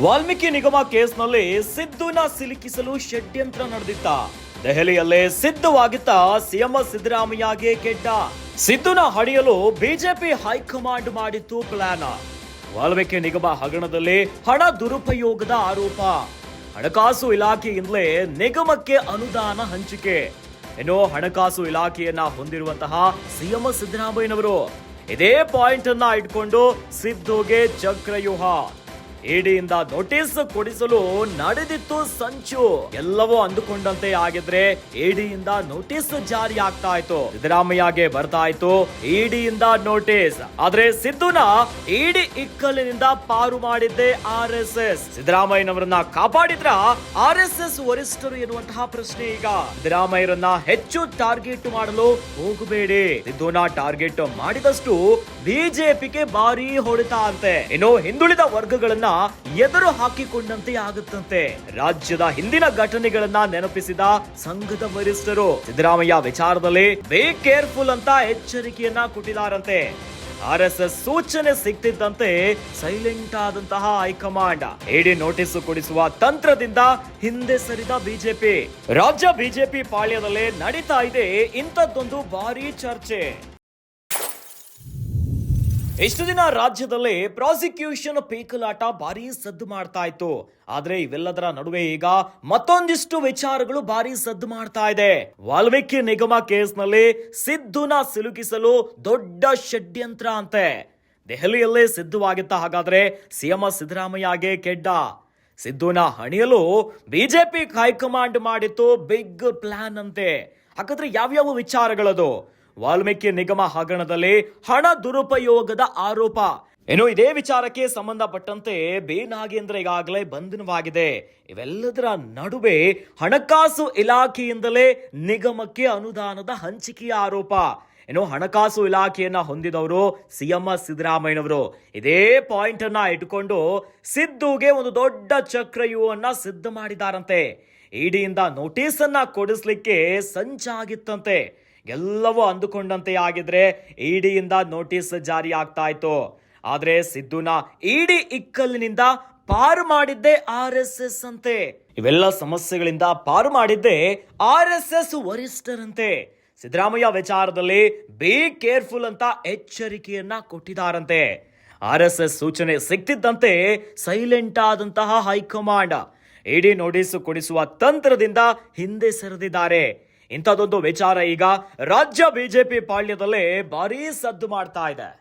ವಾಲ್ಮೀಕಿ ನಿಗಮ ಕೇಸ್ನಲ್ಲಿ ಸಿದ್ದುನ ಸಿಲುಕಿಸಲು ಷಡ್ಯಂತ್ರ ನಡೆದಿತ್ತ. ದೆಹಲಿಯಲ್ಲೇ ಸಿದ್ಧವಾಗಿತ್ತ ಸಿಎಂ ಸಿದ್ದರಾಮಯ್ಯಗೆ ಕೆಡ್ಡ. ಸಿದ್ದುನ ಹಣಿಯಲು ಬಿಜೆಪಿ ಹೈಕಮಾಂಡ್ ಮಾಡಿತ್ತು ಪ್ಲಾನ್. ವಾಲ್ಮೀಕಿ ನಿಗಮ ಹಗರಣದಲ್ಲಿ ಹಣ ದುರುಪಯೋಗದ ಆರೋಪ. ಹಣಕಾಸು ಇಲಾಖೆಯಿಂದಲೇ ನಿಗಮಕ್ಕೆ ಅನುದಾನ ಹಂಚಿಕೆ. ಇನ್ನು ಹಣಕಾಸು ಇಲಾಖೆಯನ್ನ ಹೊಂದಿರುವಂತಹ ಸಿಎಂ ಸಿದ್ದರಾಮಯ್ಯನವರು ಇದೇ ಪಾಯಿಂಟ್ ಅನ್ನ ಇಟ್ಕೊಂಡು ಸಿದ್ದುಗೆ ಚಕ್ರವ್ಯೂಹ. ಇಡಿಯಿಂದ ನೋಟಿಸ್ ಕೊಡಿಸಲು ನಡೆದಿತ್ತು ಸಂಚು. ಎಲ್ಲವೂ ಅಂದುಕೊಂಡಂತೆ ಆಗಿದ್ರೆ ಇಡಿಯಿಂದ ನೋಟಿಸ್ ಜಾರಿ ಆಗ್ತಾ ಇತ್ತು. ಸಿದ್ದರಾಮಯ್ಯಗೆ ಬರ್ತಾ ಇತ್ತು ಇಡಿಯಿಂದ ನೋಟಿಸ್. ಆದ್ರೆ ಸಿದ್ದುನ ಇಡಿ ಇಕ್ಕಲಿನಿಂದ ಪಾರು ಮಾಡಿದ್ದೆ RSS. ಸಿದ್ದರಾಮಯ್ಯನವರನ್ನ ಕಾಪಾಡಿದ್ರ RSS ವರಿಷ್ಠರು ಎನ್ನುವಂತಹ ಪ್ರಶ್ನೆ ಈಗ. ಸಿದ್ದರಾಮಯ್ಯರನ್ನ ಹೆಚ್ಚು ಟಾರ್ಗೆಟ್ ಮಾಡಲು ಹೋಗಬೇಡಿ. ಸಿದ್ದುನ ಟಾರ್ಗೆಟ್ ಮಾಡಿದಷ್ಟು ಬಿಜೆಪಿಗೆ ಭಾರಿ ಹೊಡೆತ ಅಂತೆ. ಇನ್ನು ಹಿಂದುಳಿದ ವರ್ಗಗಳನ್ನ ಎದುರು ಹಾಕಿಕೊಂಡಂತೆ ಆಗುತ್ತಂತೆ. ರಾಜ್ಯದ ಹಿಂದಿನ ಘಟನೆಗಳನ್ನ ನೆನಪಿಸಿದ ಸಂಘದ ವರಿಷ್ಠರು ಸಿದ್ದರಾಮಯ್ಯ ವಿಚಾರದಲ್ಲಿ ಬಿ ಕೇರ್ಫುಲ್ ಅಂತ ಎಚ್ಚರಿಕೆಯನ್ನ ಕೊಟ್ಟಿದ್ದಾರಂತೆ. RSS ಸೂಚನೆ ಸಿಗ್ತಿದ್ದಂತೆ ಸೈಲೆಂಟ್ ಆದಂತಹ ಹೈಕಮಾಂಡ್ ಇಡಿ ನೋಟಿಸ್ ಕೊಡಿಸುವ ತಂತ್ರದಿಂದ ಹಿಂದೆ ಸರಿದ ಬಿಜೆಪಿ. ರಾಜ್ಯ ಬಿಜೆಪಿ ಪಾಳ್ಯದಲ್ಲೇ ನಡೀತಾ ಇದೆ ಇಂಥದ್ದೊಂದು ಭಾರಿ ಚರ್ಚೆ. ಇಷ್ಟು ದಿನ ರಾಜ್ಯದಲ್ಲಿ ಪ್ರಾಸಿಕ್ಯೂಷನ್ ಪೀಕಲಾಟ ಭಾರಿ ಸದ್ದು ಮಾಡ್ತಾ ಇತ್ತು. ಆದ್ರೆ ಇವೆಲ್ಲದರ ನಡುವೆ ಈಗ ಮತ್ತೊಂದಿಷ್ಟು ವಿಚಾರಗಳು ಭಾರಿ ಸದ್ದು ಮಾಡ್ತಾ ಇದೆ. ವಾಲ್ಮೀಕಿ ನಿಗಮ ಕೇಸ್ನಲ್ಲಿ ಸಿದ್ದುನ ಸಿಲುಕಿಸಲು ದೊಡ್ಡ ಷಡ್ಯಂತ್ರ ಅಂತೆ. ದೆಹಲಿಯಲ್ಲೇ ಸಿದ್ಧವಾಗಿತ್ತ ಹಾಗಾದ್ರೆ ಸಿಎಂ ಸಿದ್ದರಾಮಯ್ಯಗೆ ಕೆಡ್ಡ. ಸಿದ್ದುನ ಹಣಿಯಲು ಬಿಜೆಪಿ ಹೈಕಮಾಂಡ್ ಮಾಡಿತ್ತು ಬಿಗ್ ಪ್ಲಾನ್ ಅಂತೆ. ಹಾಗಾದ್ರೆ ಯಾವ್ಯಾವ ವಿಚಾರಗಳದು? ವಾಲ್ಮೀಕಿ ನಿಗಮ ಹಗರಣದಲ್ಲಿ ಹಣ ದುರುಪಯೋಗದ ಆರೋಪ. ಇನ್ನು ಇದೇ ವಿಚಾರಕ್ಕೆ ಸಂಬಂಧಪಟ್ಟಂತೆ ಬಿ ನಾಗೇಂದ್ರ ಈಗಾಗಲೇ ಬಂಧನವಾಗಿದೆ. ಇವೆಲ್ಲದರ ನಡುವೆ ಹಣಕಾಸು ಇಲಾಖೆಯಿಂದಲೇ ನಿಗಮಕ್ಕೆ ಅನುದಾನದ ಹಂಚಿಕೆಯ ಆರೋಪ. ಇನ್ನು ಹಣಕಾಸು ಇಲಾಖೆಯನ್ನ ಹೊಂದಿದವರು ಸಿಎಂ ಸಿದ್ದರಾಮಯ್ಯನವರು. ಇದೇ ಪಾಯಿಂಟ್ ಅನ್ನ ಇಟ್ಕೊಂಡು ಸಿದ್ದುಗೆ ಒಂದು ದೊಡ್ಡ ಚಕ್ರವ್ಯೂಹವನ್ನ ಸಿದ್ಧ ಮಾಡಿದಾರಂತೆ. ಇಡಿಯಿಂದ ನೋಟಿಸ್ ಅನ್ನ ಕೊಡಿಸ್ಲಿಕ್ಕೆ ಸಂಚಾಗಿತ್ತಂತೆ. ಎಲ್ಲವೂ ಅಂದುಕೊಂಡಂತೆ ಆಗಿದ್ರೆ ಇಡಿಯಿಂದ ನೋಟಿಸ್ ಜಾರಿ ಆಗ್ತಾ ಇತ್ತು. ಆದ್ರೆ ಸಿದ್ದುನ ಇಡಿ ಇಕ್ಕಲಿನಿಂದ ಪಾರು ಮಾಡಿದ್ದೆ RSS ಅಂತೆ. ಇವೆಲ್ಲ ಸಮಸ್ಯೆಗಳಿಂದ ಪಾರು ಮಾಡಿದ್ದೆ RSS ವರಿಷ್ಠರಂತೆ. ಸಿದ್ದರಾಮಯ್ಯ ವಿಚಾರದಲ್ಲಿ ಬಿ ಕೇರ್ಫುಲ್ ಅಂತ ಎಚ್ಚರಿಕೆಯನ್ನ ಕೊಟ್ಟಿದ್ದಾರಂತೆ. RSS ಸೂಚನೆ ಸಿಕ್ತಿದ್ದಂತೆ ಸೈಲೆಂಟ್ ಆದಂತಹ ಹೈಕಮಾಂಡ್ ಇಡಿ ನೋಟಿಸ್ ಕೊಡಿಸುವ ತಂತ್ರದಿಂದ ಹಿಂದೆ ಸರಿದಿದ್ದಾರೆ. ಇಂಥದ್ದೊಂದು ವಿಚಾರ ಈಗ ರಾಜ್ಯ ಬಿಜೆಪಿ ಪಾಳ್ಯದಲ್ಲೇ ಭಾರೀ ಸದ್ದು ಮಾಡ್ತಾ ಇದೆ.